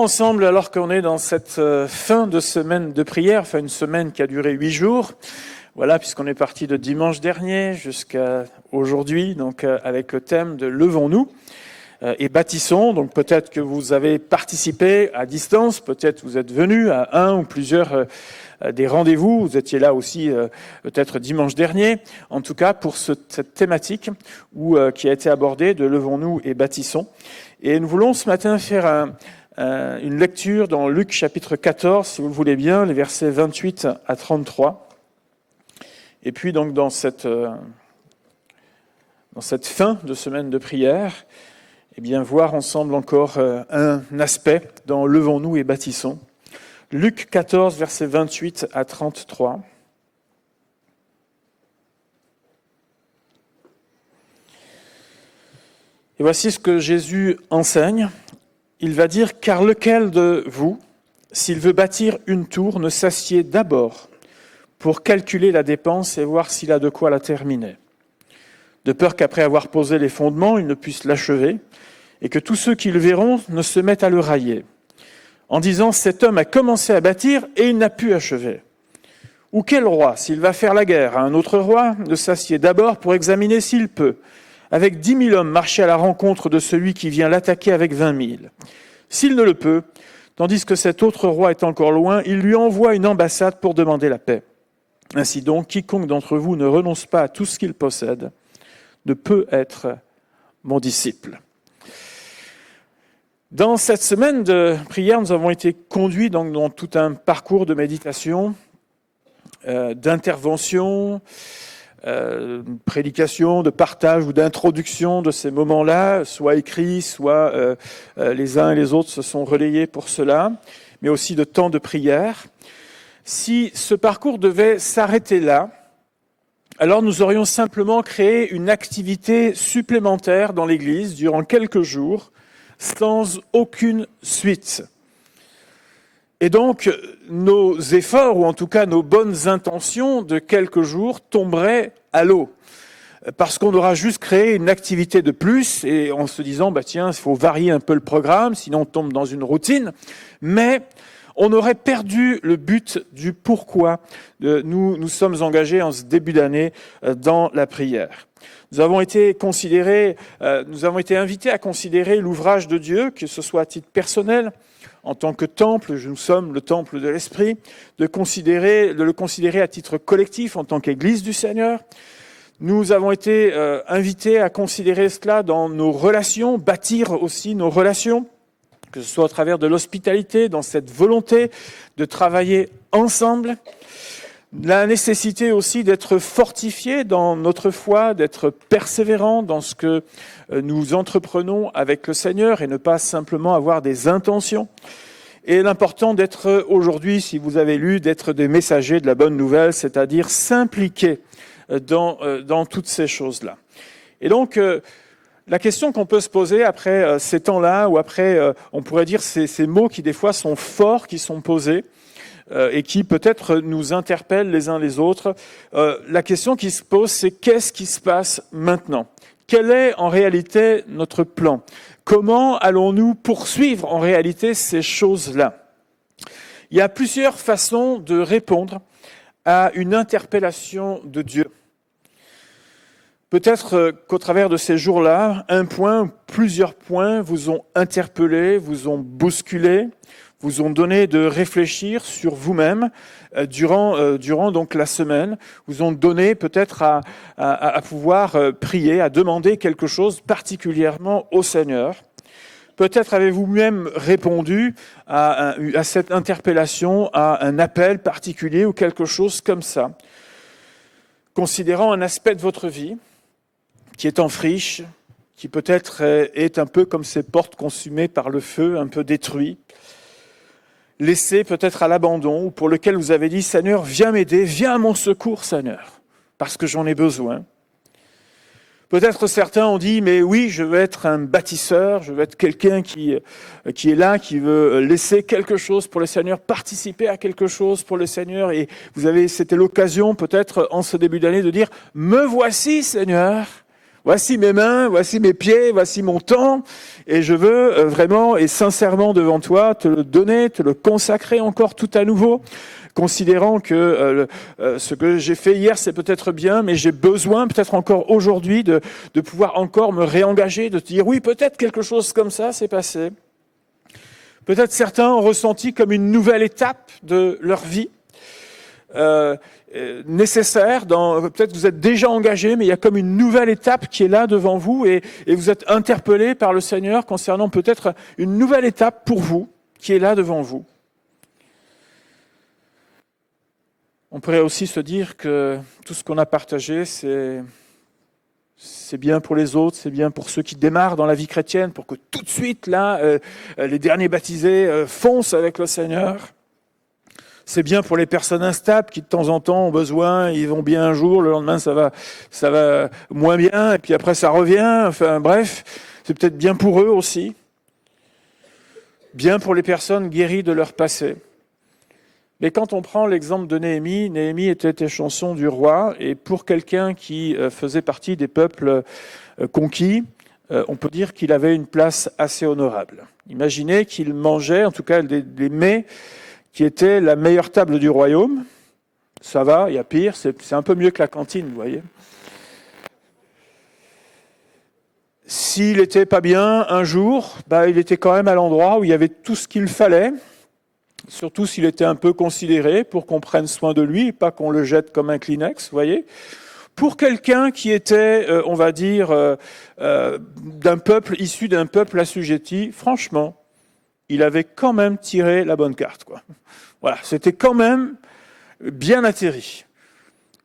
ensemble alors qu'on est dans cette fin de semaine de prière, enfin une semaine qui a duré 8 jours. Voilà, puisqu'on est parti de dimanche dernier jusqu'à aujourd'hui, donc avec le thème de Levons-nous et bâtissons. Donc peut-être que vous avez participé à distance, peut-être vous êtes venus à un ou plusieurs des rendez-vous, vous étiez là aussi peut-être dimanche dernier, en tout cas pour cette thématique qui a été abordée de Levons-nous et bâtissons. Et nous voulons ce matin faire une lecture dans Luc chapitre 14, si vous le voulez bien, les versets 28 à 33. Et puis donc dans cette fin de semaine de prière, eh bien voir ensemble encore un aspect dans Levons-nous et bâtissons. Luc 14, versets 28 à 33. Et voici ce que Jésus enseigne. Il va dire « Car lequel de vous, s'il veut bâtir une tour, ne s'assied d'abord pour calculer la dépense et voir s'il a de quoi la terminer, de peur qu'après avoir posé les fondements, il ne puisse l'achever, et que tous ceux qui le verront ne se mettent à le railler, en disant « Cet homme a commencé à bâtir et il n'a pu achever. » Ou quel roi, s'il va faire la guerre à un autre roi, ne s'assied d'abord pour examiner s'il peut, avec 10 000 hommes, marcher à la rencontre de celui qui vient l'attaquer avec 20 000. S'il ne le peut, tandis que cet autre roi est encore loin, il lui envoie une ambassade pour demander la paix. Ainsi donc, quiconque d'entre vous ne renonce pas à tout ce qu'il possède ne peut être mon disciple. Dans cette semaine de prière, nous avons été conduits donc dans tout un parcours de méditation, d'intervention, prédication, de partage ou d'introduction de ces moments-là, soit écrits, soit les uns et les autres se sont relayés pour cela, mais aussi de temps de prière. Si ce parcours devait s'arrêter là, alors nous aurions simplement créé une activité supplémentaire dans l'Église durant quelques jours, sans aucune suite. Et donc, nos efforts, ou en tout cas nos bonnes intentions de quelques jours, tomberaient à l'eau. Parce qu'on aura juste créé une activité de plus, et en se disant, tiens, il faut varier un peu le programme, sinon on tombe dans une routine. Mais on aurait perdu le but du pourquoi nous sommes engagés en ce début d'année dans la prière. Nous avons été invités à considérer l'ouvrage de Dieu, que ce soit à titre personnel, en tant que temple, nous sommes le temple de l'Esprit, de le considérer à titre collectif en tant qu'Église du Seigneur. Nous avons été invités à considérer cela dans nos relations, bâtir aussi nos relations, que ce soit au travers de l'hospitalité, dans cette volonté de travailler ensemble. La nécessité aussi d'être fortifié dans notre foi, d'être persévérant dans ce que nous entreprenons avec le Seigneur et ne pas simplement avoir des intentions. Et l'important d'être aujourd'hui, si vous avez lu, d'être des messagers de la bonne nouvelle, c'est-à-dire s'impliquer dans toutes ces choses-là. Et donc, la question qu'on peut se poser après ces temps-là, ou après, on pourrait dire ces mots qui des fois sont forts, qui sont posés, et qui peut-être nous interpellent les uns les autres. La question qui se pose, c'est qu'est-ce qui se passe maintenant ? Quel est en réalité notre plan ? Comment allons-nous poursuivre en réalité ces choses-là ? Il y a plusieurs façons de répondre à une interpellation de Dieu. Peut-être qu'au travers de ces jours-là, un point, plusieurs points vous ont interpellé, vous ont bousculé, vous ont donné de réfléchir sur vous-même durant donc la semaine, vous ont donné peut-être à pouvoir prier, à demander quelque chose particulièrement au Seigneur. Peut-être avez-vous même répondu à cette interpellation, à un appel particulier ou quelque chose comme ça, considérant un aspect de votre vie qui est en friche, qui peut-être est un peu comme ces portes consumées par le feu, un peu détruites, laissé peut-être à l'abandon, ou pour lequel vous avez dit « Seigneur, viens m'aider, viens à mon secours, Seigneur, parce que j'en ai besoin ». Peut-être certains ont dit « Mais oui, je veux être un bâtisseur, je veux être quelqu'un qui est là, qui veut laisser quelque chose pour le Seigneur, participer à quelque chose pour le Seigneur. » Et c'était l'occasion peut-être en ce début d'année de dire « Me voici, Seigneur ». Voici mes mains, voici mes pieds, voici mon temps, et je veux vraiment et sincèrement devant toi te le donner, te le consacrer encore tout à nouveau, considérant que ce que j'ai fait hier, c'est peut-être bien, mais j'ai besoin peut-être encore aujourd'hui de pouvoir encore me réengager, de te dire oui, peut-être quelque chose comme ça s'est passé. Peut-être certains ont ressenti comme une nouvelle étape de leur vie. Nécessaire, peut-être vous êtes déjà engagé, mais il y a comme une nouvelle étape qui est là devant vous et vous êtes interpellé par le Seigneur concernant peut-être une nouvelle étape pour vous qui est là devant vous. On pourrait aussi se dire que tout ce qu'on a partagé, c'est bien pour les autres, c'est bien pour ceux qui démarrent dans la vie chrétienne, pour que tout de suite, là, les derniers baptisés foncent avec le Seigneur. C'est bien pour les personnes instables qui de temps en temps ont besoin, ils vont bien un jour, le lendemain ça va moins bien, et puis après ça revient, enfin bref, c'est peut-être bien pour eux aussi. Bien pour les personnes guéries de leur passé. Mais quand on prend l'exemple de Néhémie, Néhémie était échanson du roi, et pour quelqu'un qui faisait partie des peuples conquis, on peut dire qu'il avait une place assez honorable. Imaginez qu'il mangeait, en tout cas des mets, qui était la meilleure table du royaume. Ça va, il y a pire, c'est un peu mieux que la cantine, vous voyez. S'il n'était pas bien un jour, il était quand même à l'endroit où il y avait tout ce qu'il fallait, surtout s'il était un peu considéré pour qu'on prenne soin de lui, pas qu'on le jette comme un Kleenex, vous voyez. Pour quelqu'un qui était, on va dire, d'un peuple, issu d'un peuple assujetti, franchement, il avait quand même tiré la bonne carte, quoi. Voilà, c'était quand même bien atterri.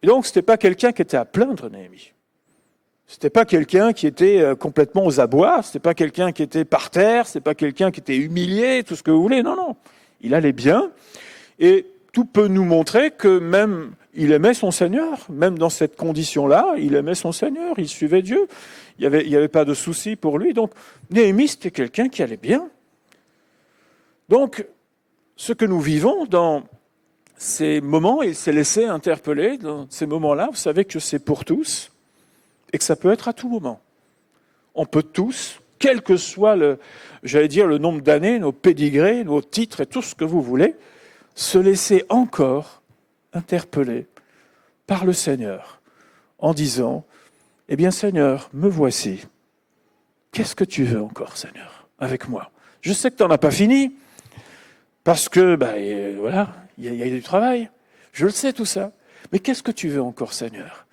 Et donc, c'était pas quelqu'un qui était à plaindre, Néhémie. C'était pas quelqu'un qui était complètement aux abois, c'était pas quelqu'un qui était par terre, c'était pas quelqu'un qui était humilié, tout ce que vous voulez. Non, non. Il allait bien. Et tout peut nous montrer que même il aimait son Seigneur. Même dans cette condition-là, il aimait son Seigneur, il suivait Dieu. Il y avait pas de souci pour lui. Donc, Néhémie, c'était quelqu'un qui allait bien. Donc, ce que nous vivons dans ces moments, il s'est laissé interpeller dans ces moments-là, vous savez que c'est pour tous et que ça peut être à tout moment. On peut tous, quel que soit le nombre d'années, nos pédigrés, nos titres et tout ce que vous voulez, se laisser encore interpeller par le Seigneur en disant « Eh bien Seigneur, me voici. Qu'est-ce que tu veux encore, Seigneur, avec moi ? Je sais que tu n'en as pas fini. » Parce que, voilà, il y a du travail. Je le sais tout ça. Mais qu'est-ce que tu veux encore, Seigneur ?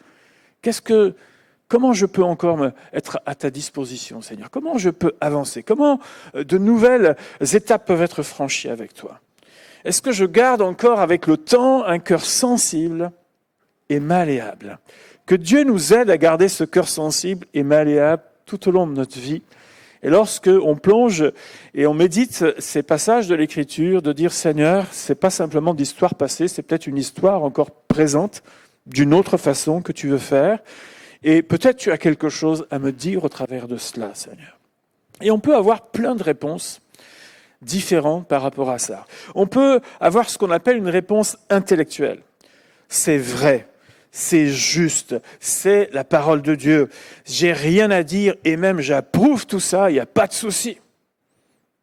Comment je peux encore être à ta disposition, Seigneur ? Comment je peux avancer ? Comment de nouvelles étapes peuvent être franchies avec toi ? Est-ce que je garde encore avec le temps un cœur sensible et malléable ? Que Dieu nous aide à garder ce cœur sensible et malléable tout au long de notre vie. Et lorsque on plonge et on médite ces passages de l'Écriture, de dire Seigneur, c'est pas simplement d'histoire passée, c'est peut-être une histoire encore présente d'une autre façon que tu veux faire. Et peut-être tu as quelque chose à me dire au travers de cela, Seigneur. Et on peut avoir plein de réponses différentes par rapport à ça. On peut avoir ce qu'on appelle une réponse intellectuelle. C'est vrai. C'est juste, c'est la parole de Dieu. J'ai rien à dire et même j'approuve tout ça, il n'y a pas de souci.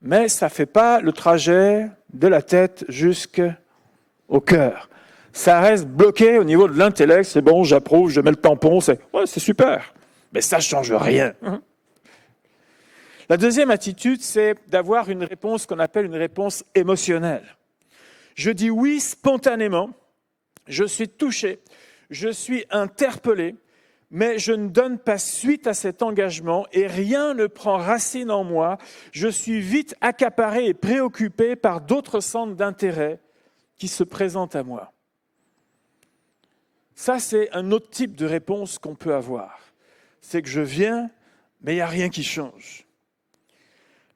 Mais ça ne fait pas le trajet de la tête jusqu'au cœur. Ça reste bloqué au niveau de l'intellect, c'est bon, j'approuve, je mets le tampon, c'est super. Mais ça ne change rien. La deuxième attitude, c'est d'avoir une réponse qu'on appelle une réponse émotionnelle. Je dis oui spontanément, je suis touché. Je suis interpellé, mais je ne donne pas suite à cet engagement et rien ne prend racine en moi. Je suis vite accaparé et préoccupé par d'autres centres d'intérêt qui se présentent à moi. Ça, c'est un autre type de réponse qu'on peut avoir. C'est que je viens, mais il n'y a rien qui change.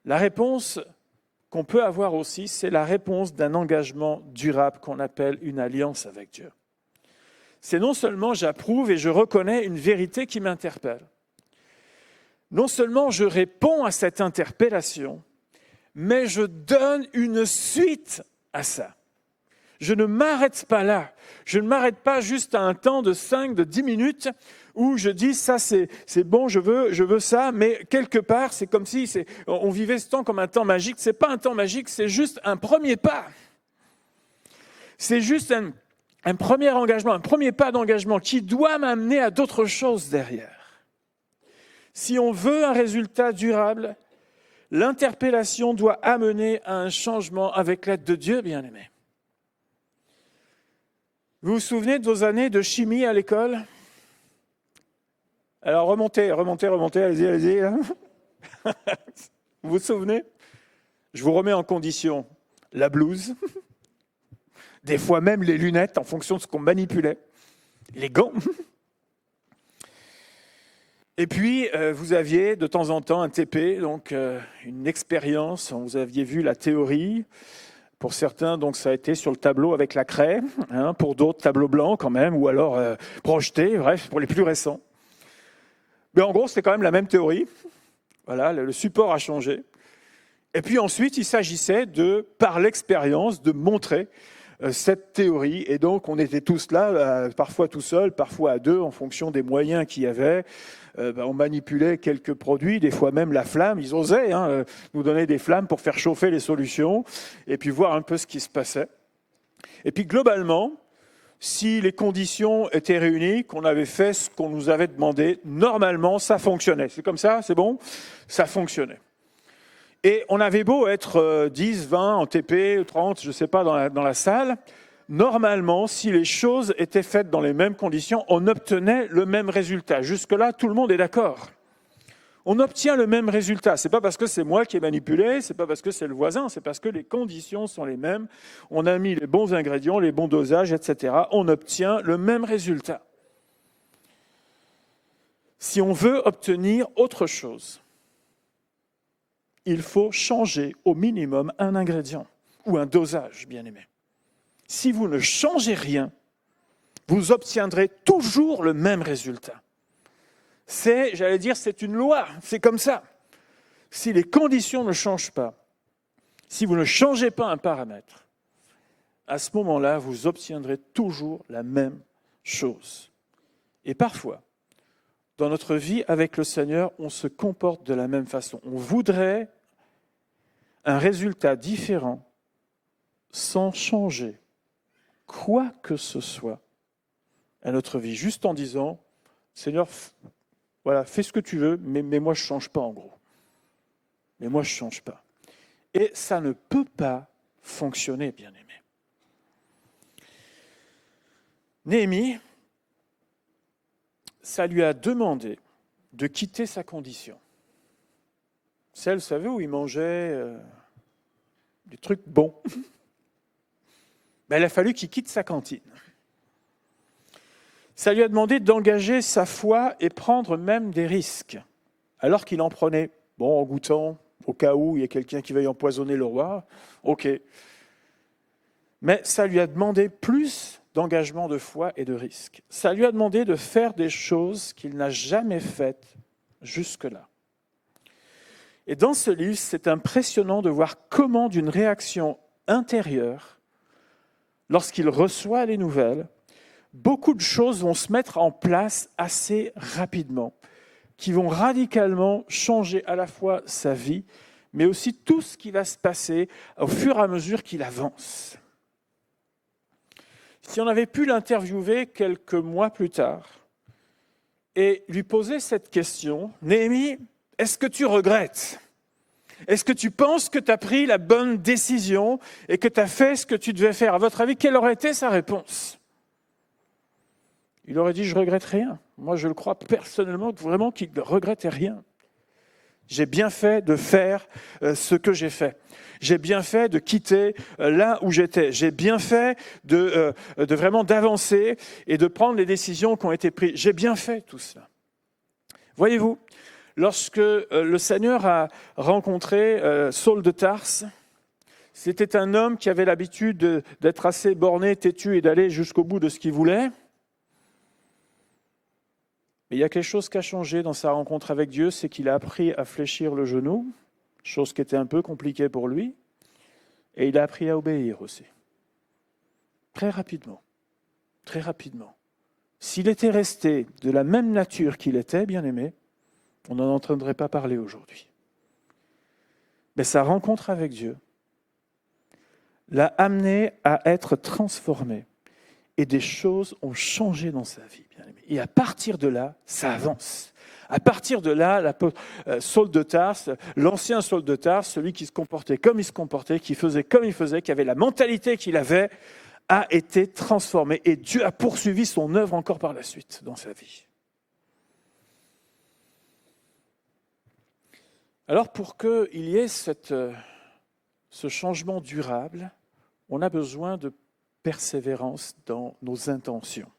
La réponse qu'on peut avoir aussi, c'est la réponse d'un engagement durable qu'on appelle une alliance avec Dieu. C'est non seulement j'approuve et je reconnais une vérité qui m'interpelle. Non seulement je réponds à cette interpellation, mais je donne une suite à ça. Je ne m'arrête pas là. Je ne m'arrête pas juste à un temps de 5, de 10 minutes où je dis ça c'est bon, je veux ça, mais quelque part c'est comme si on vivait ce temps comme un temps magique. C'est pas un temps magique, c'est juste un premier pas. C'est juste un premier engagement, un premier pas d'engagement qui doit m'amener à d'autres choses derrière. Si on veut un résultat durable, l'interpellation doit amener à un changement avec l'aide de Dieu, bien-aimés. Vous vous souvenez de vos années de chimie à l'école ? Alors remontez, allez-y. Vous vous souvenez ? Je vous remets en condition la blouse, des fois même les lunettes en fonction de ce qu'on manipulait, les gants. Et puis, vous aviez de temps en temps un TP, donc une expérience, vous aviez vu la théorie. Pour certains, donc, ça a été sur le tableau avec la craie, pour d'autres, tableau blanc quand même, ou alors projeté, bref, pour les plus récents. Mais en gros, c'était quand même la même théorie. Voilà, le support a changé. Et puis ensuite, il s'agissait par l'expérience, de montrer cette théorie. Et donc, on était tous là, parfois tout seul, parfois à deux, en fonction des moyens qu'il y avait. On manipulait quelques produits, des fois même la flamme. Ils osaient nous donner des flammes pour faire chauffer les solutions et puis voir un peu ce qui se passait. Et puis globalement, si les conditions étaient réunies, qu'on avait fait ce qu'on nous avait demandé, normalement, ça fonctionnait. C'est comme ça, c'est bon ? Ça fonctionnait. Et on avait beau être 10, 20 en TP, 30, je ne sais pas, dans la salle, normalement, si les choses étaient faites dans les mêmes conditions, on obtenait le même résultat. Jusque-là, tout le monde est d'accord. On obtient le même résultat. Ce n'est pas parce que c'est moi qui ai manipulé, ce n'est pas parce que c'est le voisin, c'est parce que les conditions sont les mêmes. On a mis les bons ingrédients, les bons dosages, etc. On obtient le même résultat. Si on veut obtenir autre chose, il faut changer au minimum un ingrédient ou un dosage, bien aimé. Si vous ne changez rien, vous obtiendrez toujours le même résultat. C'est une loi, c'est comme ça. Si les conditions ne changent pas, si vous ne changez pas un paramètre, à ce moment-là, vous obtiendrez toujours la même chose. Et parfois, dans notre vie avec le Seigneur, on se comporte de la même façon. On voudrait un résultat différent sans changer quoi que ce soit à notre vie, juste en disant « Seigneur, voilà, fais ce que tu veux, mais moi je ne change pas en gros. Mais moi je ne change pas. » Et ça ne peut pas fonctionner, bien-aimé. Néhémie, ça lui a demandé de quitter sa condition. Celle, vous savez, où il mangeait des trucs bons. Ben, il a fallu qu'il quitte sa cantine. Ça lui a demandé d'engager sa foi et prendre même des risques, alors qu'il en prenait, en goûtant, au cas où il y a quelqu'un qui veuille empoisonner le roi, ok. Mais ça lui a demandé plus d'engagement de foi et de risques. Ça lui a demandé de faire des choses qu'il n'a jamais faites jusque-là. Et dans ce livre, c'est impressionnant de voir comment d'une réaction intérieure, lorsqu'il reçoit les nouvelles, beaucoup de choses vont se mettre en place assez rapidement, qui vont radicalement changer à la fois sa vie, mais aussi tout ce qui va se passer au fur et à mesure qu'il avance. Si on avait pu l'interviewer quelques mois plus tard et lui poser cette question, « Néhémie, est-ce que tu regrettes ? Est-ce que tu penses que tu as pris la bonne décision et que tu as fait ce que tu devais faire ? À votre avis, quelle aurait été sa réponse ? Il aurait dit « Je ne regrette rien ». Moi, je le crois personnellement, vraiment qu'il ne regrettait rien. J'ai bien fait de faire ce que j'ai fait. J'ai bien fait de quitter là où j'étais. J'ai bien fait de vraiment d'avancer et de prendre les décisions qui ont été prises. J'ai bien fait tout cela. Voyez-vous, lorsque le Seigneur a rencontré Saul de Tarse, c'était un homme qui avait l'habitude d'être assez borné, têtu et d'aller jusqu'au bout de ce qu'il voulait. Mais il y a quelque chose qui a changé dans sa rencontre avec Dieu, c'est qu'il a appris à fléchir le genou, chose qui était un peu compliquée pour lui, et il a appris à obéir aussi. Très rapidement, très rapidement. s'il était resté de la même nature qu'il était, bien-aimé, on n'en entendrait pas parler aujourd'hui. Mais sa rencontre avec Dieu l'a amené à être transformé. Et des choses ont changé dans sa vie, bien-aimé. Et à partir de là, ça avance. À partir de là, Saul de Tarse, l'ancien Saul de Tarse, celui qui se comportait comme il se comportait, qui faisait comme il faisait, qui avait la mentalité qu'il avait, a été transformé. Et Dieu a poursuivi son œuvre encore par la suite dans sa vie. Alors pour qu'il y ait ce changement durable, on a besoin de persévérance dans nos intentions.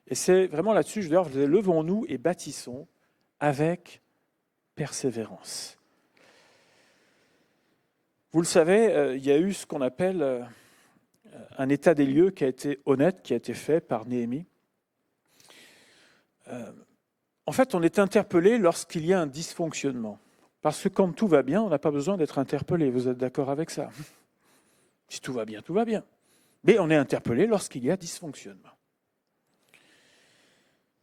Et c'est vraiment là-dessus, je veux dire, levons-nous et bâtissons avec persévérance. Vous le savez, il y a eu ce qu'on appelle un état des lieux qui a été honnête, qui a été fait par Néhémie. En fait, on est interpellé lorsqu'il y a un dysfonctionnement. Parce que quand tout va bien, on n'a pas besoin d'être interpellé. Vous êtes d'accord avec ça? Si tout va bien, tout va bien. Mais on est interpellé lorsqu'il y a dysfonctionnement.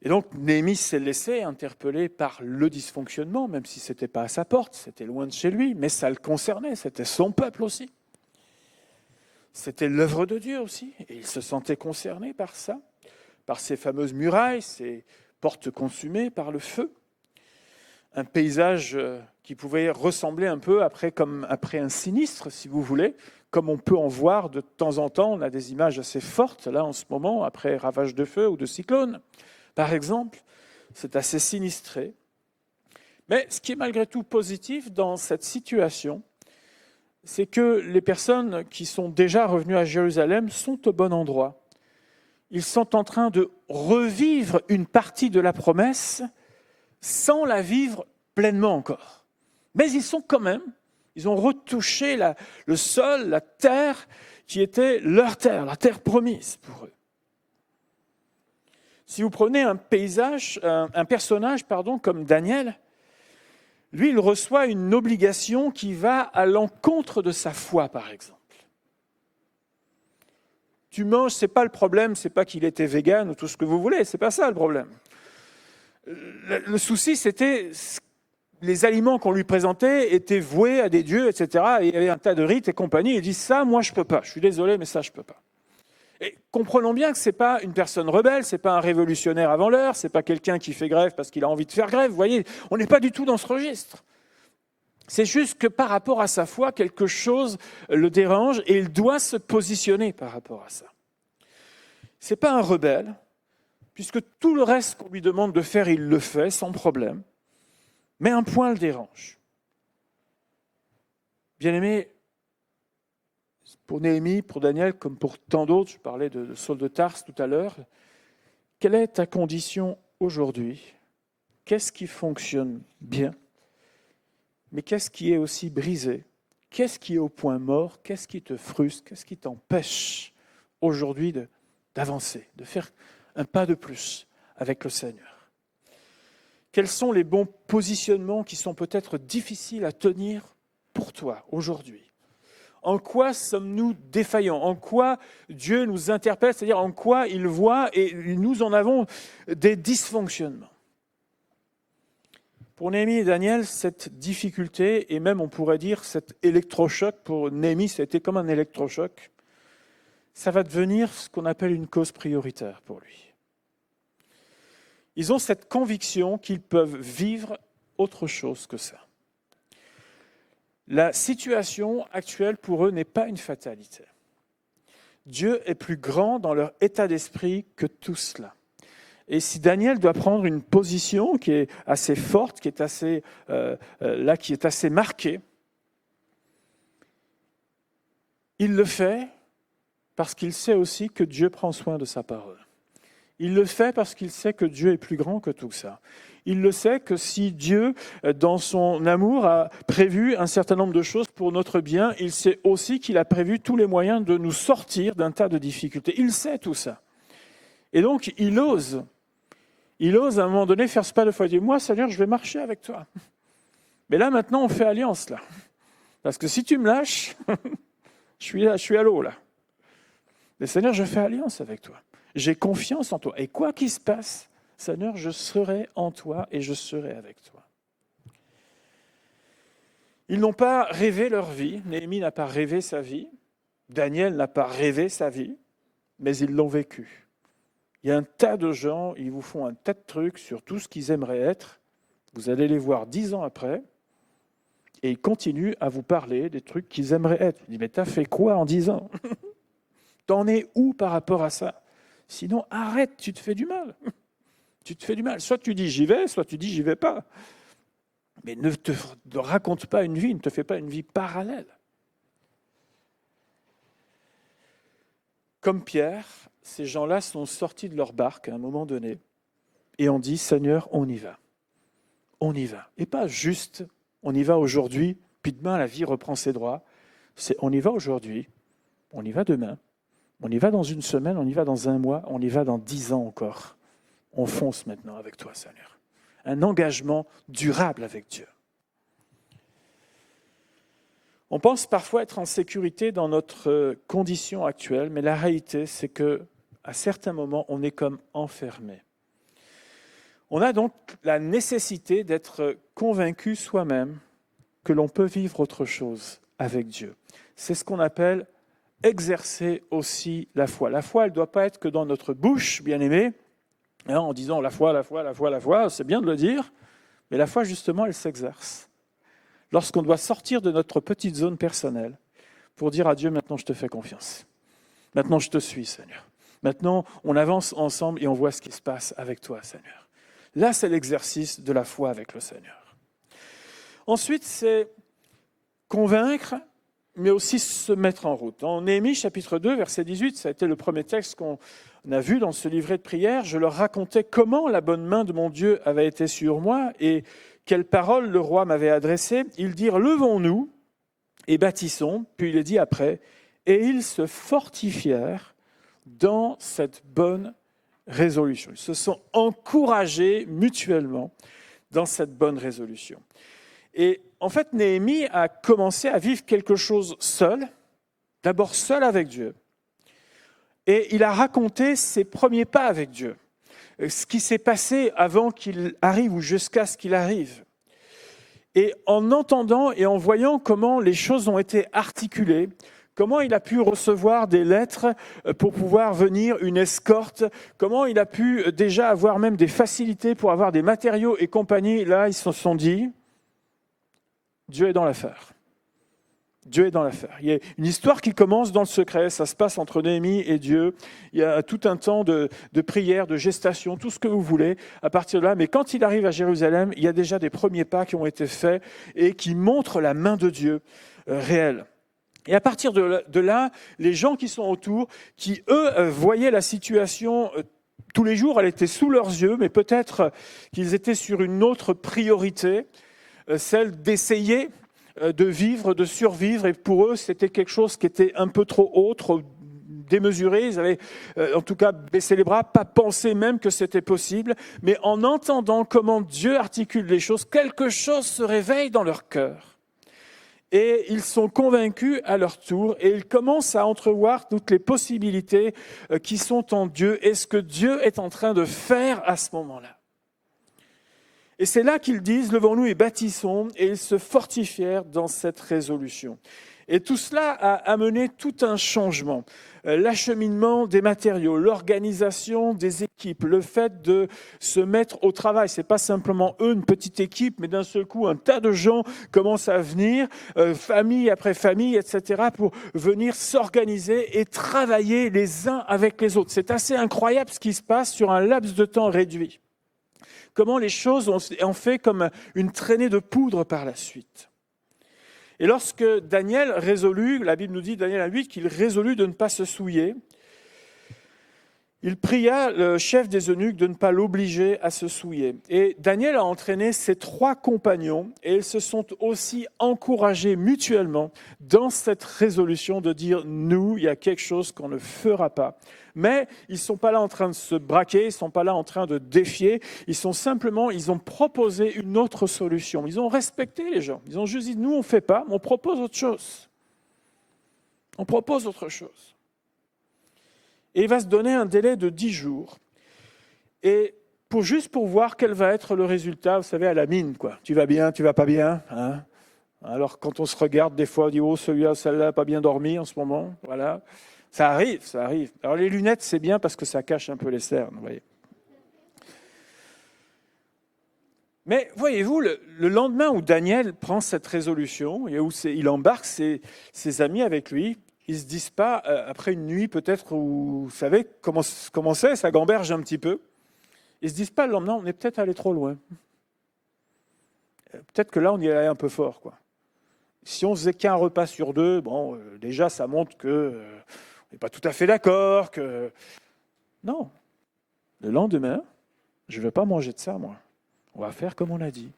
Et donc, Néhémie s'est laissé interpeller par le dysfonctionnement, même si ce n'était pas à sa porte, c'était loin de chez lui, mais ça le concernait, c'était son peuple aussi. C'était l'œuvre de Dieu aussi, et il se sentait concerné par ça, par ces fameuses murailles, ces portes consumées par le feu. Un paysage qui pouvait ressembler un peu après un sinistre, si vous voulez, comme on peut en voir de temps en temps. On a des images assez fortes, là, en ce moment, après ravage de feu ou de cyclone. Par exemple, c'est assez sinistré. Mais ce qui est malgré tout positif dans cette situation, c'est que les personnes qui sont déjà revenues à Jérusalem sont au bon endroit. Ils sont en train de revivre une partie de la promesse sans la vivre pleinement encore. Mais ils sont quand même, ils ont retouché le sol, la terre qui était leur terre, la terre promise pour eux. Si vous prenez un personnage comme Daniel, lui, il reçoit une obligation qui va à l'encontre de sa foi, par exemple. Tu manges, c'est pas le problème, c'est pas qu'il était vegan ou tout ce que vous voulez, c'est pas ça le problème. Le souci, c'était les aliments qu'on lui présentait étaient voués à des dieux, etc. Et il y avait un tas de rites et compagnie. Il dit ça, moi je peux pas. Je suis désolé, mais ça je peux pas. Et comprenons bien que c'est pas une personne rebelle, c'est pas un révolutionnaire avant l'heure, c'est pas quelqu'un qui fait grève parce qu'il a envie de faire grève. Vous voyez, on n'est pas du tout dans ce registre. C'est juste que par rapport à sa foi, quelque chose le dérange et il doit se positionner par rapport à ça. C'est pas un rebelle, puisque tout le reste qu'on lui demande de faire, il le fait sans problème. Mais un point le dérange. Bien-aimé, pour Néhémie, pour Daniel, comme pour tant d'autres, je parlais de Saul de Tarse tout à l'heure, quelle est ta condition aujourd'hui? Qu'est-ce qui fonctionne bien? Mais qu'est-ce qui est aussi brisé? Qu'est-ce qui est au point mort? Qu'est-ce qui te frustre? Qu'est-ce qui t'empêche aujourd'hui d'avancer, de faire un pas de plus avec le Seigneur? Quels sont les bons positionnements qui sont peut-être difficiles à tenir pour toi aujourd'hui? En quoi sommes-nous défaillants? En quoi Dieu nous interpelle? C'est-à-dire en quoi il voit et nous en avons des dysfonctionnements? Pour Néhémie et Daniel, cette difficulté, et même on pourrait dire cet électrochoc, pour Néhémie, ça a été comme un électrochoc, ça va devenir ce qu'on appelle une cause prioritaire pour lui. Ils ont cette conviction qu'ils peuvent vivre autre chose que ça. La situation actuelle pour eux n'est pas une fatalité. Dieu est plus grand dans leur état d'esprit que tout cela. Et si Daniel doit prendre une position qui est assez forte, qui est assez marquée, il le fait parce qu'il sait aussi que Dieu prend soin de sa parole. Il le fait parce qu'il sait que Dieu est plus grand que tout ça. Il le sait que si Dieu, dans son amour, a prévu un certain nombre de choses pour notre bien, il sait aussi qu'il a prévu tous les moyens de nous sortir d'un tas de difficultés. Il sait tout ça. Et donc, il ose à un moment donné faire ce pas de foi. Il dit, moi, Seigneur, je vais marcher avec toi. Mais là, maintenant, on fait alliance, là. Parce que si tu me lâches, je suis à l'eau, là. Mais Seigneur, je fais alliance avec toi. j'ai confiance en toi. Et quoi qu'il se passe, Seigneur, je serai en toi et je serai avec toi. Ils n'ont pas rêvé leur vie. Néhémie n'a pas rêvé sa vie. Daniel n'a pas rêvé sa vie, mais ils l'ont vécu. Il y a un tas de gens, ils vous font un tas de trucs sur tout ce qu'ils aimeraient être. Vous allez les voir 10 ans après, et ils continuent à vous parler des trucs qu'ils aimeraient être. Je dis, mais t'as fait quoi en 10 ans? T'en es où par rapport à ça? Sinon, arrête, tu te fais du mal. Tu te fais du mal. Soit tu dis j'y vais, soit tu dis j'y vais pas. Mais ne te raconte pas une vie, ne te fais pas une vie parallèle. Comme Pierre, ces gens-là sont sortis de leur barque à un moment donné et ont dit, Seigneur, on y va. On y va. Et pas juste, on y va aujourd'hui, puis demain la vie reprend ses droits. C'est on y va aujourd'hui, on y va demain, on y va dans une semaine, on y va dans un mois, on y va dans 10 ans encore. On fonce maintenant avec toi, Seigneur. Un engagement durable avec Dieu. On pense parfois être en sécurité dans notre condition actuelle, mais la réalité, c'est que à certains moments, on est comme enfermé. On a donc la nécessité d'être convaincu soi-même que l'on peut vivre autre chose avec Dieu. C'est ce qu'on appelle exercer aussi la foi. La foi, elle ne doit pas être que dans notre bouche, bien-aimé, en disant la foi, la foi, la foi, la foi, c'est bien de le dire, mais la foi, justement, elle s'exerce. Lorsqu'on doit sortir de notre petite zone personnelle pour dire à Dieu, maintenant je te fais confiance. Maintenant je te suis, Seigneur. Maintenant on avance ensemble et on voit ce qui se passe avec toi, Seigneur. Là, c'est l'exercice de la foi avec le Seigneur. Ensuite, c'est convaincre, mais aussi se mettre en route. En Néhémie, chapitre 2, verset 18, ça a été le premier texte qu'on a vu dans ce livret de prière. Je leur racontais comment la bonne main de mon Dieu avait été sur moi et quelles paroles le roi m'avait adressées. Ils dirent, levons-nous et bâtissons. Puis il est dit après, et ils se fortifièrent dans cette bonne résolution. Ils se sont encouragés mutuellement dans cette bonne résolution. Et en fait, Néhémie a commencé à vivre quelque chose seul, d'abord seul avec Dieu. Et il a raconté ses premiers pas avec Dieu, ce qui s'est passé avant qu'il arrive ou jusqu'à ce qu'il arrive. Et en entendant et en voyant comment les choses ont été articulées, comment il a pu recevoir des lettres pour pouvoir venir, une escorte, comment il a pu déjà avoir même des facilités pour avoir des matériaux et compagnie, là, ils se sont dit, Dieu est dans l'affaire. Dieu est dans l'affaire. Il y a une histoire qui commence dans le secret, ça se passe entre Néhémie et Dieu. Il y a tout un temps de prière, de gestation, tout ce que vous voulez à partir de là. Mais quand il arrive à Jérusalem, il y a déjà des premiers pas qui ont été faits et qui montrent la main de Dieu réelle. Et à partir de là, les gens qui sont autour, qui eux voyaient la situation tous les jours, elle était sous leurs yeux, mais peut-être qu'ils étaient sur une autre priorité, celle d'essayer de vivre, de survivre, et pour eux, c'était quelque chose qui était un peu trop haut, trop démesuré. Ils avaient en tout cas baissé les bras, pas pensé même que c'était possible, mais en entendant comment Dieu articule les choses, quelque chose se réveille dans leur cœur. Et ils sont convaincus à leur tour, et ils commencent à entrevoir toutes les possibilités qui sont en Dieu, et ce que Dieu est en train de faire à ce moment-là. Et c'est là qu'ils disent, levons-nous et bâtissons, et ils se fortifièrent dans cette résolution. Et tout cela a amené tout un changement. L'acheminement des matériaux, l'organisation des équipes, le fait de se mettre au travail. Ce n'est pas simplement eux, une petite équipe, mais d'un seul coup, un tas de gens commencent à venir, famille après famille, etc., pour venir s'organiser et travailler les uns avec les autres. C'est assez incroyable ce qui se passe sur un laps de temps réduit. Comment les choses ont fait comme une traînée de poudre par la suite. Et lorsque Daniel résolut, la Bible nous dit, Daniel 8, qu'il résolut de ne pas se souiller, il pria le chef des eunuques de ne pas l'obliger à se souiller. Et Daniel a entraîné ses 3 compagnons et ils se sont aussi encouragés mutuellement dans cette résolution de dire, nous, il y a quelque chose qu'on ne fera pas. Mais ils ne sont pas là en train de se braquer, ils ne sont pas là en train de défier, ils ont proposé une autre solution. Ils ont respecté les gens. Ils ont juste dit, nous on ne fait pas, mais on propose autre chose. On propose autre chose. Et il va se donner un délai de 10 jours. Et juste pour voir quel va être le résultat, vous savez, à la mine, quoi. Tu vas bien, tu vas pas bien, hein? Alors, quand on se regarde, des fois, on dit « Oh, celui-là, celle-là n'a pas bien dormi en ce moment. » Voilà. Ça arrive, ça arrive. Alors, les lunettes, c'est bien parce que ça cache un peu les cernes, vous voyez. Mais voyez-vous, le lendemain où Daniel prend cette résolution et où il embarque ses amis avec lui, ils ne se disent pas, après une nuit peut-être où, vous savez, comment c'est, ça gamberge un petit peu. Ils ne se disent pas le lendemain, on est peut-être allé trop loin. Peut-être que là, on y allait un peu fort, quoi. Si on faisait qu'un repas sur 2, bon, déjà, ça montre qu'on n'est pas tout à fait d'accord. Non. Le lendemain, je ne vais pas manger de ça, moi. On va faire comme on a dit.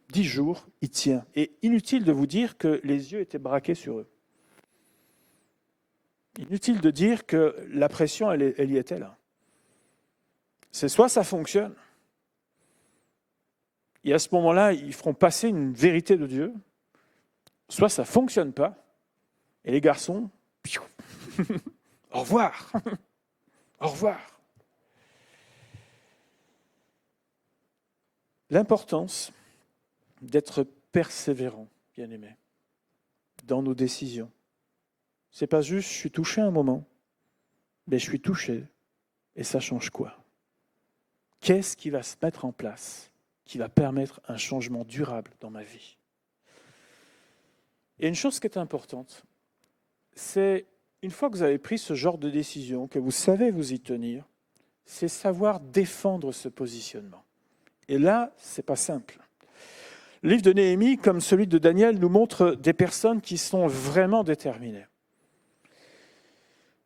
10 jours, il tient. Et inutile de vous dire que les yeux étaient braqués sur eux. Inutile de dire que la pression, elle y était là. C'est soit ça fonctionne, et à ce moment-là, ils feront passer une vérité de Dieu, soit ça ne fonctionne pas, et les garçons, au revoir, au revoir. L'importance d'être persévérant, bien-aimé, dans nos décisions. C'est pas juste, je suis touché un moment, mais je suis touché, et ça change quoi? Qu'est-ce qui va se mettre en place, qui va permettre un changement durable dans ma vie? Et une chose qui est importante, c'est, une fois que vous avez pris ce genre de décision, que vous savez vous y tenir, c'est savoir défendre ce positionnement. Et là, ce n'est pas simple. Le livre de Néhémie, comme celui de Daniel, nous montre des personnes qui sont vraiment déterminées.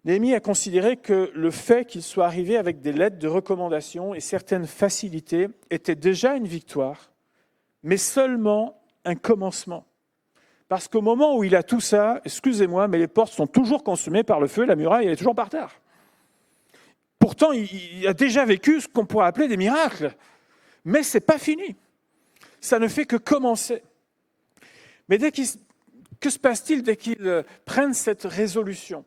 Néhémie a considéré que le fait qu'il soit arrivé avec des lettres de recommandation et certaines facilités était déjà une victoire, mais seulement un commencement. Parce qu'au moment où il a tout ça, excusez-moi, mais les portes sont toujours consumées par le feu, la muraille elle est toujours par terre. Pourtant, il a déjà vécu ce qu'on pourrait appeler des miracles. Mais ce n'est pas fini. Ça ne fait que commencer. Mais que se passe-t-il dès qu'ils prennent cette résolution?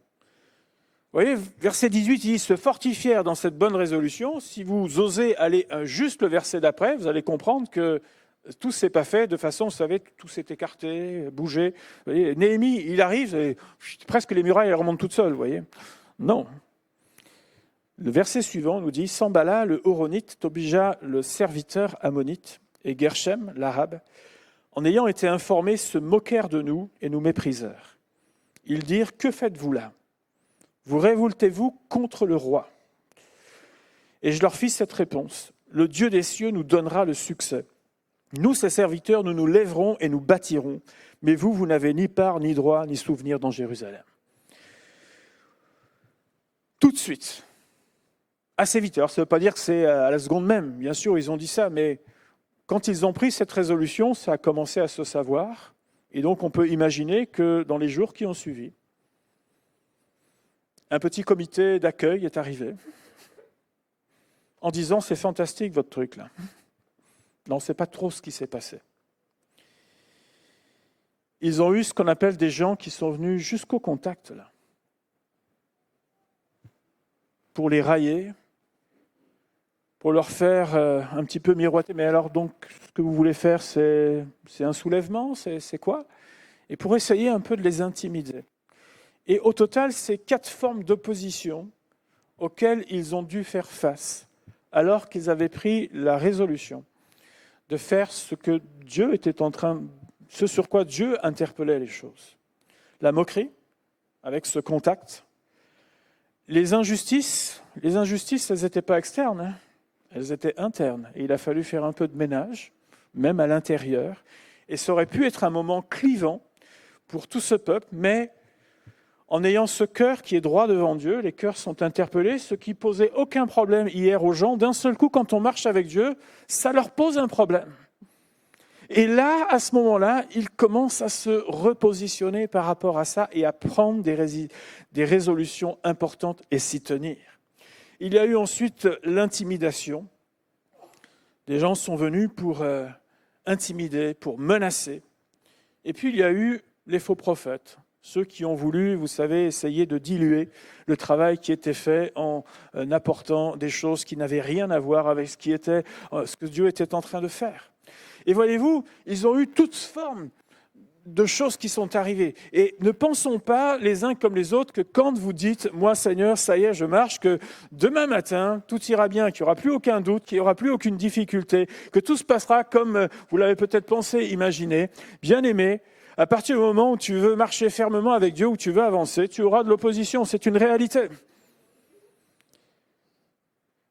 Vous voyez, verset 18, il dit « Se fortifièrent dans cette bonne résolution. » Si vous osez aller juste le verset d'après, vous allez comprendre que tout ne s'est pas fait de façon, vous savez, tout s'est écarté, bougé. Vous voyez, Néhémie, il arrive, et presque les murailles elles remontent toutes seules, vous voyez. Non. Le verset suivant nous dit « Sambala, le Horonite, t'obligea le serviteur ammonite, et Gershem, l'arabe, en ayant été informés, se moquèrent de nous et nous méprisèrent. Ils dirent « Que faites-vous là? Vous révoltez-vous contre le roi ?» Et je leur fis cette réponse « Le Dieu des cieux nous donnera le succès. Nous, ses serviteurs, nous nous lèverons et nous bâtirons, mais vous, vous n'avez ni part, ni droit, ni souvenir dans Jérusalem. » Tout de suite, assez vite. Alors, ça ne veut pas dire que c'est à la seconde même. Bien sûr, ils ont dit ça, mais quand ils ont pris cette résolution, ça a commencé à se savoir. Et donc, on peut imaginer que dans les jours qui ont suivi, un petit comité d'accueil est arrivé en disant « C'est fantastique votre truc là ». Non, ce n'est pas trop ce qui s'est passé. Ils ont eu ce qu'on appelle des gens qui sont venus jusqu'au contact là, pour les railler, pour leur faire un petit peu miroiter. Mais alors donc, ce que vous voulez faire, c'est un soulèvement, c'est quoi? Et pour essayer un peu de les intimider. Et au total, c'est 4 formes d'opposition auxquelles ils ont dû faire face, alors qu'ils avaient pris la résolution de faire ce que Dieu était en train, ce sur quoi Dieu interpellait les choses. La moquerie, avec ce contact. Les injustices, elles n'étaient pas externes, hein. Elles étaient internes. Et il a fallu faire un peu de ménage, même à l'intérieur. Et ça aurait pu être un moment clivant pour tout ce peuple, mais en ayant ce cœur qui est droit devant Dieu, les cœurs sont interpellés, ce qui posait aucun problème hier aux gens. D'un seul coup, quand on marche avec Dieu, ça leur pose un problème. Et là, à ce moment-là, ils commencent à se repositionner par rapport à ça et à prendre des résolutions importantes et s'y tenir. Il y a eu ensuite l'intimidation. Des gens sont venus pour intimider, pour menacer. Et puis il y a eu les faux prophètes. Ceux qui ont voulu, vous savez, essayer de diluer le travail qui était fait en apportant des choses qui n'avaient rien à voir avec ce que Dieu était en train de faire. Et voyez-vous, ils ont eu toutes formes de choses qui sont arrivées. Et ne pensons pas les uns comme les autres que quand vous dites « Moi, Seigneur, ça y est, je marche », que demain matin, tout ira bien, qu'il n'y aura plus aucun doute, qu'il n'y aura plus aucune difficulté, que tout se passera comme vous l'avez peut-être pensé, imaginé. Bien-aimé, à partir du moment où tu veux marcher fermement avec Dieu, où tu veux avancer, tu auras de l'opposition. C'est une réalité.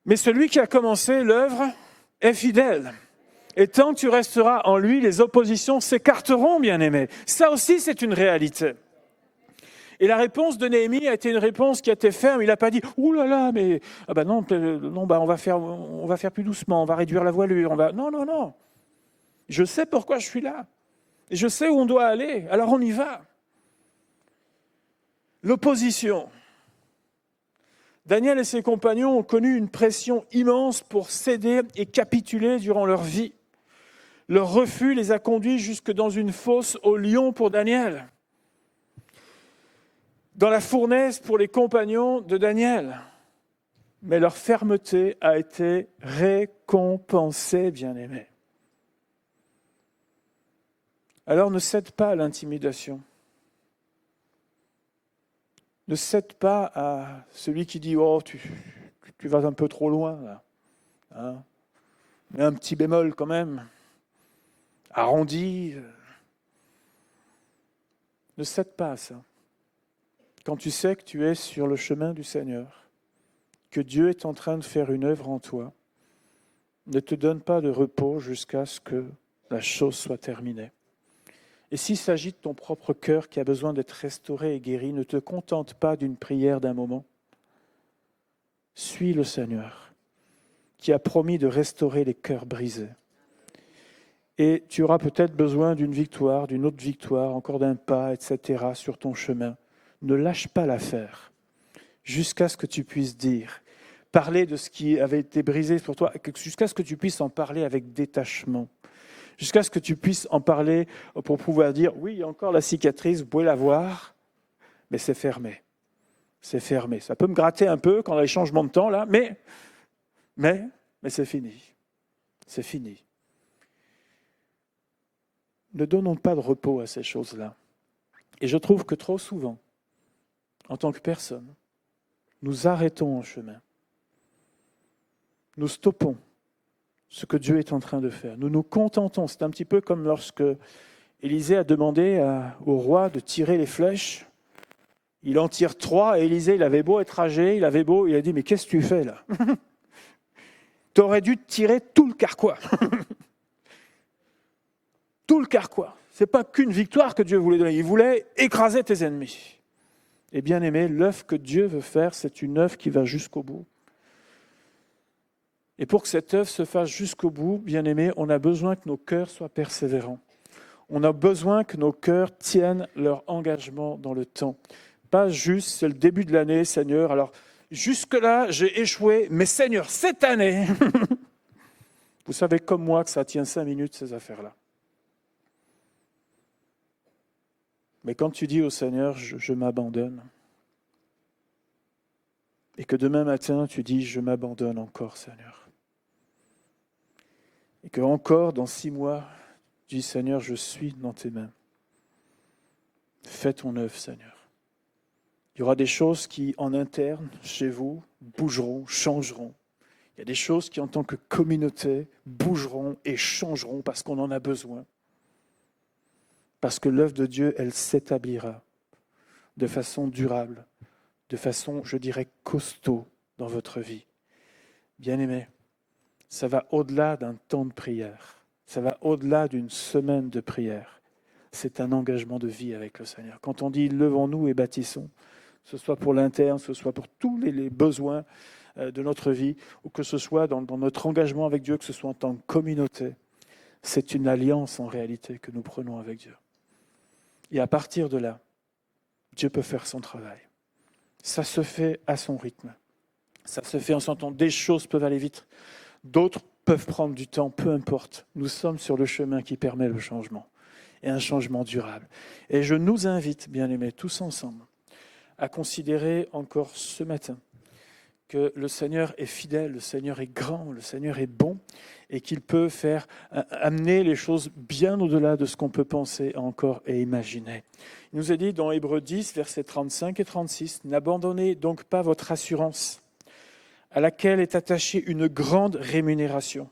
Mais celui qui a commencé l'œuvre est fidèle. Et tant que tu resteras en lui, les oppositions s'écarteront, bien-aimé. Ça aussi, c'est une réalité. Et la réponse de Néhémie a été une réponse qui a été ferme. Il n'a pas dit « Ouh là là, mais non, on va faire plus doucement, on va réduire la voilure. » Non, non, non. Je sais pourquoi je suis là. Et je sais où on doit aller, alors on y va. L'opposition. Daniel et ses compagnons ont connu une pression immense pour céder et capituler durant leur vie. Leur refus les a conduits jusque dans une fosse au lion pour Daniel. Dans la fournaise pour les compagnons de Daniel. Mais leur fermeté a été récompensée, bien-aimés. Alors ne cède pas à l'intimidation. Ne cède pas à celui qui dit « Oh, tu vas un peu trop loin, là. Hein, mais un petit bémol quand même. Arrondi. » Ne cède pas à ça. Quand tu sais que tu es sur le chemin du Seigneur, que Dieu est en train de faire une œuvre en toi, ne te donne pas de repos jusqu'à ce que la chose soit terminée. Et s'il s'agit de ton propre cœur qui a besoin d'être restauré et guéri, ne te contente pas d'une prière d'un moment. Suis le Seigneur, qui a promis de restaurer les cœurs brisés. Et tu auras peut-être besoin d'une victoire, d'une autre victoire, encore d'un pas, etc. sur ton chemin. Ne lâche pas l'affaire, jusqu'à ce que tu puisses dire, parler de ce qui avait été brisé pour toi, jusqu'à ce que tu puisses en parler avec détachement. Jusqu'à ce que tu puisses en parler pour pouvoir dire, oui, il y a encore la cicatrice, vous pouvez la voir, mais c'est fermé. C'est fermé. Ça peut me gratter un peu quand il y a les changements de temps, là, mais c'est fini. C'est fini. Ne donnons pas de repos à ces choses-là. Et je trouve que trop souvent, en tant que personne, nous arrêtons en chemin. Nous stoppons ce que Dieu est en train de faire. Nous nous contentons. C'est un petit peu comme lorsque Élisée a demandé au roi de tirer les flèches. Il en tire 3 et Élisée, il avait beau être âgé, il a dit, mais qu'est-ce que tu fais là? Tu aurais dû tirer tout le carquois. Tout le carquois. Ce n'est pas qu'une victoire que Dieu voulait donner. Il voulait écraser tes ennemis. Et bien aimé, l'œuvre que Dieu veut faire, c'est une œuvre qui va jusqu'au bout. Et pour que cette œuvre se fasse jusqu'au bout, bien-aimés, on a besoin que nos cœurs soient persévérants. On a besoin que nos cœurs tiennent leur engagement dans le temps. Pas juste, c'est le début de l'année, Seigneur. Alors, jusque-là, j'ai échoué, mais Seigneur, cette année, vous savez comme moi que ça tient 5 minutes, ces affaires-là. Mais quand tu dis au Seigneur, je m'abandonne, et que demain matin, tu dis, je m'abandonne encore, Seigneur. Et que encore dans 6 mois, tu dis, Seigneur, je suis dans tes mains. Fais ton œuvre, Seigneur. Il y aura des choses qui, en interne, chez vous, bougeront, changeront. Il y a des choses qui, en tant que communauté, bougeront et changeront parce qu'on en a besoin. Parce que l'œuvre de Dieu, elle s'établira de façon durable, de façon, je dirais, costaud dans votre vie. Bien-aimés, ça va au-delà d'un temps de prière. Ça va au-delà d'une semaine de prière. C'est un engagement de vie avec le Seigneur. Quand on dit « levons-nous et bâtissons », que ce soit pour l'interne, que ce soit pour tous les besoins de notre vie, ou que ce soit dans notre engagement avec Dieu, que ce soit en tant que communauté, c'est une alliance en réalité que nous prenons avec Dieu. Et à partir de là, Dieu peut faire son travail. Ça se fait à son rythme. Ça se fait en son temps. Des choses peuvent aller vite. D'autres peuvent prendre du temps, peu importe. Nous sommes sur le chemin qui permet le changement. et un changement durable. Et je nous invite, bien-aimés, tous ensemble, à considérer encore ce matin que le Seigneur est fidèle, le Seigneur est grand, le Seigneur est bon et qu'il peut faire amener les choses bien au-delà de ce qu'on peut penser encore et imaginer. Il nous est dit dans Hébreux 10, versets 35 et 36, « N'abandonnez donc pas votre assurance, à laquelle est attachée une grande rémunération,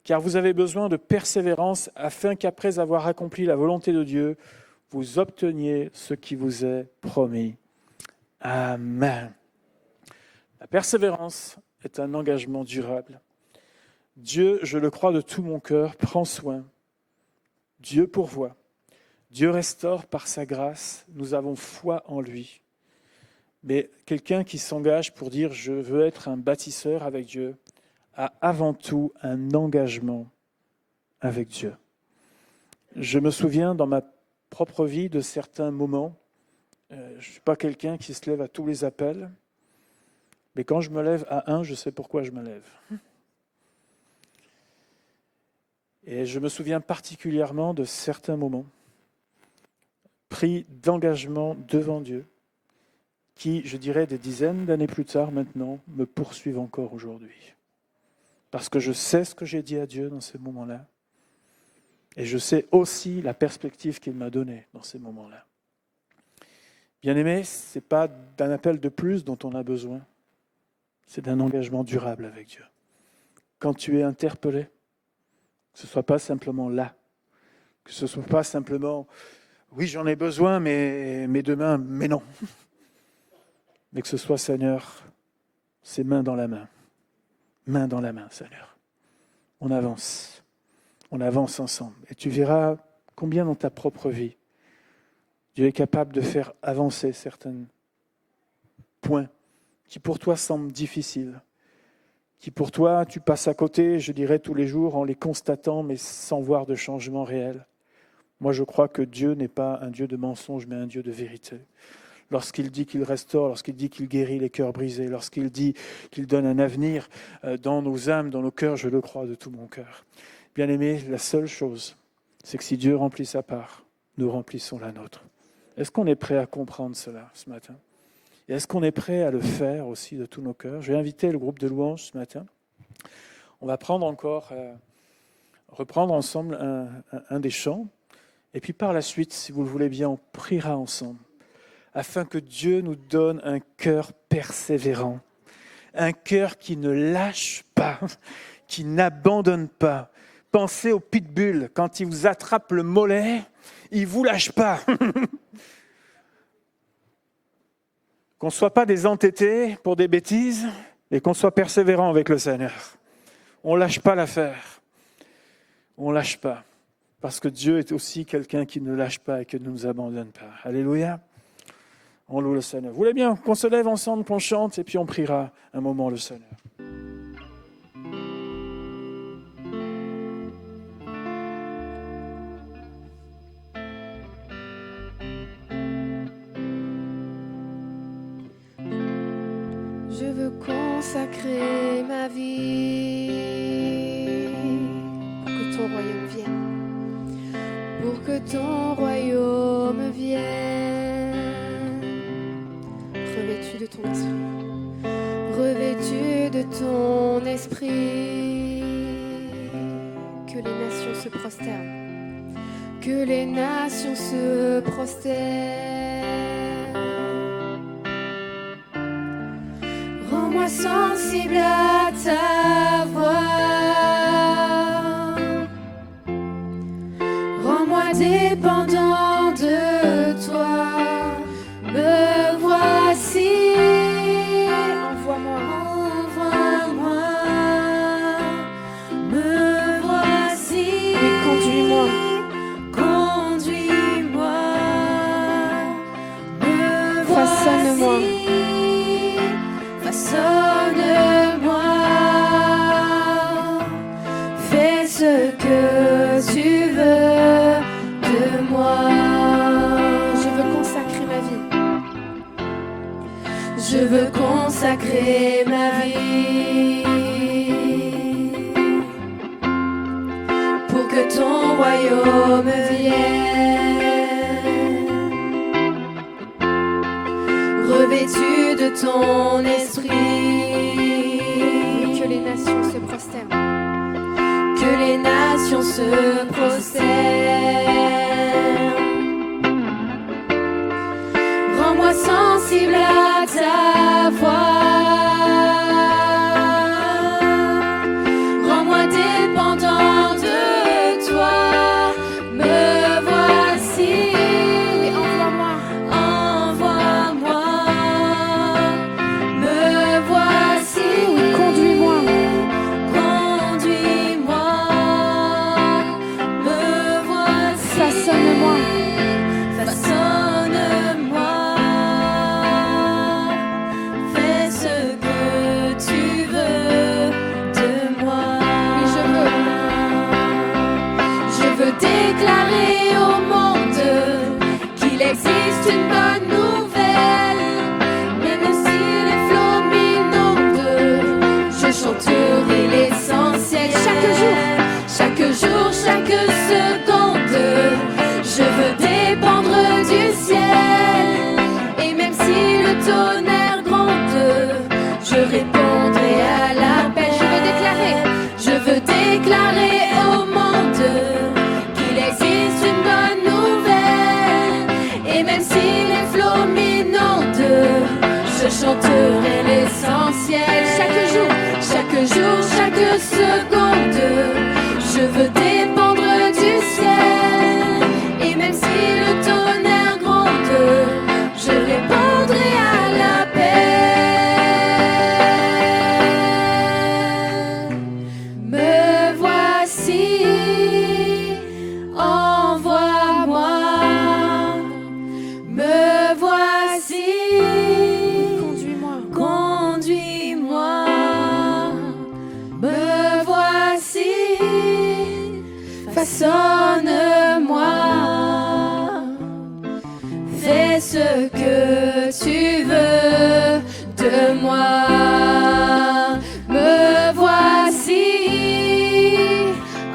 car vous avez besoin de persévérance afin qu'après avoir accompli la volonté de Dieu, vous obteniez ce qui vous est promis. » Amen. La persévérance est un engagement durable. Dieu, je le crois de tout mon cœur, prend soin. Dieu pourvoit. Dieu restaure par sa grâce. Nous avons foi en lui. Mais quelqu'un qui s'engage pour dire « je veux être un bâtisseur avec Dieu » a avant tout un engagement avec Dieu. Je me souviens dans ma propre vie de certains moments. Je ne suis pas quelqu'un qui se lève à tous les appels. Mais quand je me lève à un, je sais pourquoi je me lève. Et je me souviens particulièrement de certains moments pris d'engagement devant Dieu qui, je dirais, des dizaines d'années plus tard maintenant, me poursuivent encore aujourd'hui. Parce que je sais ce que j'ai dit à Dieu dans ces moments-là. Et je sais aussi la perspective qu'il m'a donnée dans ces moments-là. Bien-aimé, ce n'est pas d'un appel de plus dont on a besoin. C'est d'un engagement durable avec Dieu. Quand tu es interpellé, que ce ne soit pas simplement là, que ce ne soit pas simplement « oui, j'en ai besoin, mais demain, mais non ». Mais que ce soit, Seigneur, c'est main dans la main, Seigneur. On avance ensemble. Et tu verras combien dans ta propre vie, Dieu est capable de faire avancer certains points qui pour toi semblent difficiles, qui pour toi tu passes à côté, je dirais tous les jours, en les constatant, mais sans voir de changement réel. Moi, je crois que Dieu n'est pas un Dieu de mensonge, mais un Dieu de vérité. Lorsqu'il dit qu'il restaure, lorsqu'il dit qu'il guérit les cœurs brisés, lorsqu'il dit qu'il donne un avenir dans nos âmes, dans nos cœurs, je le crois de tout mon cœur. Bien-aimés, la seule chose, c'est que si Dieu remplit sa part, nous remplissons la nôtre. Est-ce qu'on est prêt à comprendre cela ce matin ? Et est-ce qu'on est prêt à le faire aussi de tous nos cœurs ? Je vais inviter le groupe de louanges ce matin. On va reprendre ensemble un des chants. Et puis par la suite, si vous le voulez bien, on priera ensemble, afin que Dieu nous donne un cœur persévérant, un cœur qui ne lâche pas, qui n'abandonne pas. Pensez au pitbull, quand il vous attrape le mollet, il ne vous lâche pas. Qu'on ne soit pas des entêtés pour des bêtises, et qu'on soit persévérant avec le Seigneur. On ne lâche pas l'affaire. On ne lâche pas. Parce que Dieu est aussi quelqu'un qui ne lâche pas et qui ne nous abandonne pas. Alléluia. On loue le Seigneur. Vous voulez bien qu'on se lève ensemble, qu'on chante, et puis on priera un moment le Seigneur. Je veux consacrer ma vie pour que ton royaume vienne, pour que ton royaume vienne, revêtu de ton esprit, revêtu de ton esprit, que les nations se prosternent, que les nations se prosternent. Rends-moi sensible à ta voix, rends-moi dépendant de toi, me voici, envoie-moi, me voici, et conduis-moi, me façonne-moi. Façonne-moi, fais ce que tu veux de moi. Je veux consacrer ma vie. Je veux consacrer ma vie pour que ton royaume vienne. ton esprit. Que les nations se prosternent. Que les nations se prosternent. Rends-moi sensible à ta voix. Rends-moi dépendant de toi. Me voici. Et envoie-moi. Envoie-moi. Me voici. Oui, conduis-moi. Conduis-moi. Me voici. Façonne-moi. Façonne-moi. Fais ce que tu veux de moi. Oui, Je veux déclarer au monde qu'il existe une bonne nouvelle. Même si les flots m'inondent, je chanterai l'essentiel. Chaque jour, chaque seconde, je veux dépendre du ciel. Et même si le tonnerre gronde, je répondrai à l'appel. Je veux déclarer au monde qu'il existe une bonne nouvelle. Et même si les flots m'inondent, je chanterai l'essentiel. Chaque jour, chaque seconde, je veux dépendre du ciel. Et même si le tonnerre gronde, je répondrai à l'appel. Me voici, envoie-moi. Me voici, conduis-moi. conduis-moi. Me voici, façonne-moi. Fais ce que tu veux de moi. Me voici,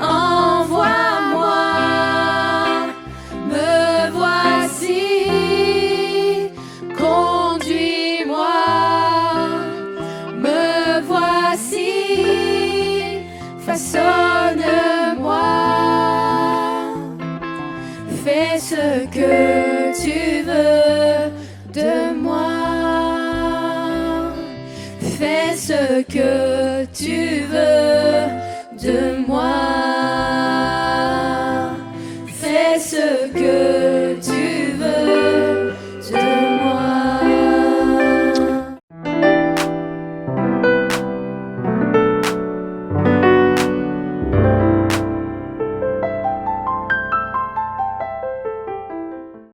envoie-moi. Me voici, conduis-moi. Me voici, façonne-moi. Fais ce que tu veux de moi. Fais ce que tu veux de moi.